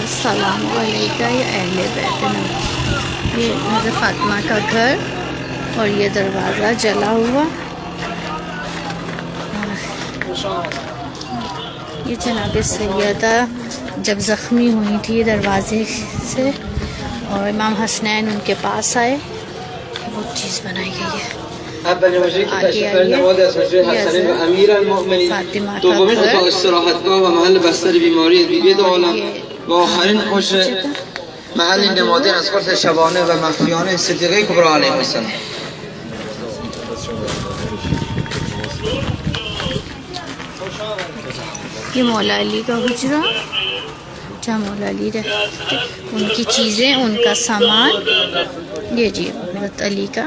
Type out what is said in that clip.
अस्सलाम वालेकुम या अहले बैत नबी। ये हज़रत फ़ातिमा का घर और ये दरवाज़ा जला हुआ। ये जनाब सैयदा जब ज़ख्मी हुई थी दरवाज़े से और इमाम हसनैन उनके पास आए, वो चीज़ बनाई गई है। आगे फ़ातिमा का घर محل نمادین از قرص شبانه و مخفیانه صدیقه کبرا علیه السلام. ये मौला अली का हुजरा, जहाँ मौला अली रहते, उनकी चीज़ें, उनका सामान। ये जी हज़रत अली का